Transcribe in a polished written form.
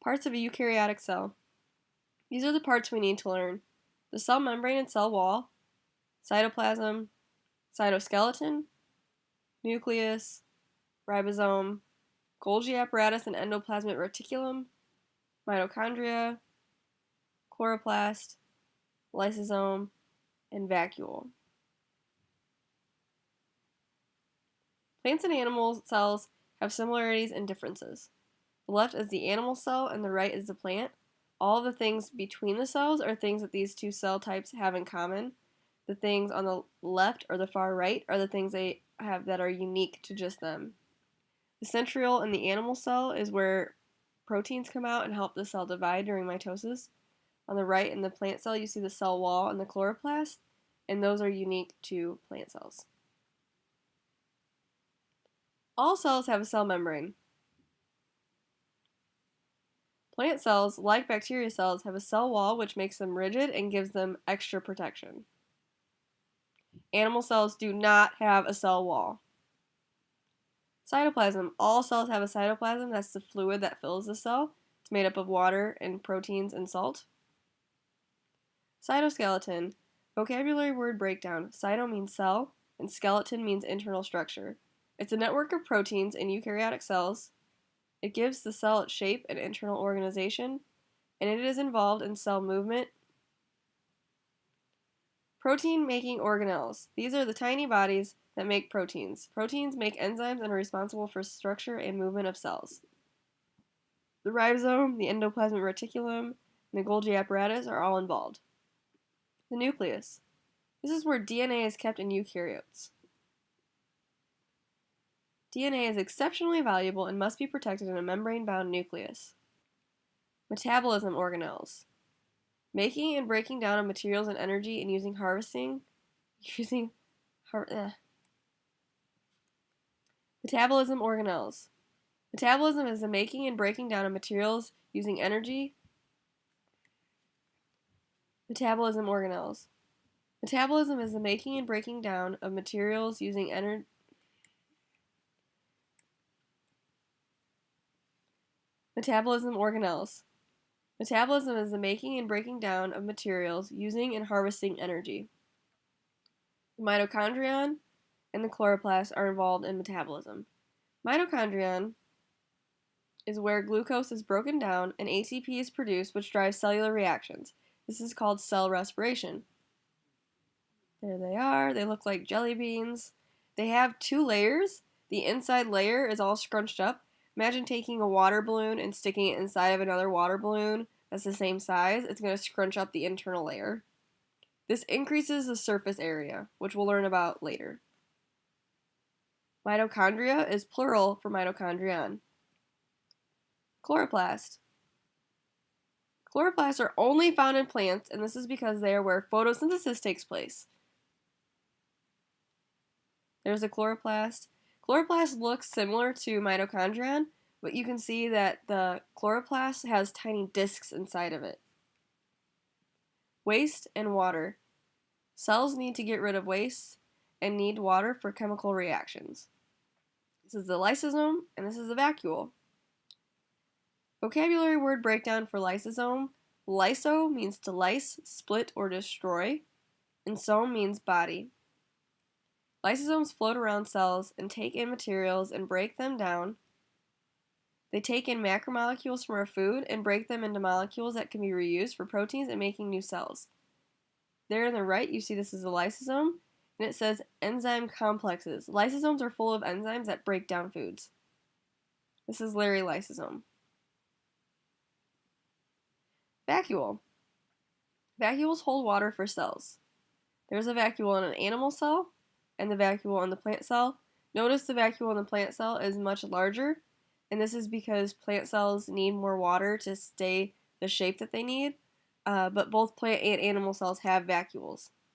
Parts of a eukaryotic cell. These are the parts we need to learn: the cell membrane and cell wall, cytoplasm, cytoskeleton, nucleus, ribosome, Golgi apparatus and endoplasmic reticulum, mitochondria, chloroplast, lysosome, and vacuole. Plants and animal cells have similarities and differences. The left is the animal cell and the right is the plant. All of the things between the cells are things that these two cell types have in common. The things on the left or the far right are the things they have that are unique to just them. The centriole in the animal cell is where proteins come out and help the cell divide during mitosis. On the right in the plant cell, you see the cell wall and the chloroplast, and those are unique to plant cells. All cells have a cell membrane. Plant cells, like bacteria cells, have a cell wall which makes them rigid and gives them extra protection. Animal cells do not have a cell wall. Cytoplasm. All cells have a cytoplasm. That's the fluid that fills the cell. It's made up of water and proteins and salt. Cytoskeleton. Vocabulary word breakdown. Cyto means cell, and skeleton means internal structure. It's a network of proteins in eukaryotic cells. It gives the cell its shape and internal organization, and it is involved in cell movement. Protein-making organelles. These are the tiny bodies that make proteins. Proteins make enzymes and are responsible for structure and movement of cells. The ribosome, the endoplasmic reticulum, and the Golgi apparatus are all involved. The nucleus. This is where DNA is kept in eukaryotes. DNA is exceptionally valuable and must be protected in a membrane-bound nucleus. Metabolism organelles. Making and breaking down of materials and energy and Metabolism organelles. Metabolism is the making and breaking down of materials using energy. Metabolism organelles. Metabolism is the making and breaking down of materials using energy. Metabolism organelles. Metabolism is the making and breaking down of materials using and harvesting energy. The mitochondrion and the chloroplast are involved in metabolism. Mitochondrion is where glucose is broken down and ATP is produced, which drives cellular reactions. This is called cell respiration. There they are. They look like jelly beans. They have two layers. The inside layer is all scrunched up. Imagine taking a water balloon and sticking it inside of another water balloon that's the same size. It's going to scrunch up the internal layer. This increases the surface area, which we'll learn about later. Mitochondria is plural for mitochondrion. Chloroplast. Chloroplasts are only found in plants, and this is because they are where photosynthesis takes place. There's a chloroplast. Chloroplast looks similar to mitochondrion, but you can see that the chloroplast has tiny discs inside of it. Waste and water. Cells need to get rid of waste and need water for chemical reactions. This is the lysosome, and this is the vacuole. Vocabulary word breakdown for lysosome. Lyso means to lyse, split, or destroy, and some means body. Lysosomes float around cells and take in materials and break them down. They take in macromolecules from our food and break them into molecules that can be reused for proteins and making new cells. There on the right, you see this is a lysosome, and it says enzyme complexes. Lysosomes are full of enzymes that break down foods. This is Larry lysosome. Vacuole. Vacuoles hold water for cells. There's a vacuole in an animal cell and the vacuole in the plant cell. Notice the vacuole in the plant cell is much larger, and this is because plant cells need more water to stay the shape that they need, but both plant and animal cells have vacuoles.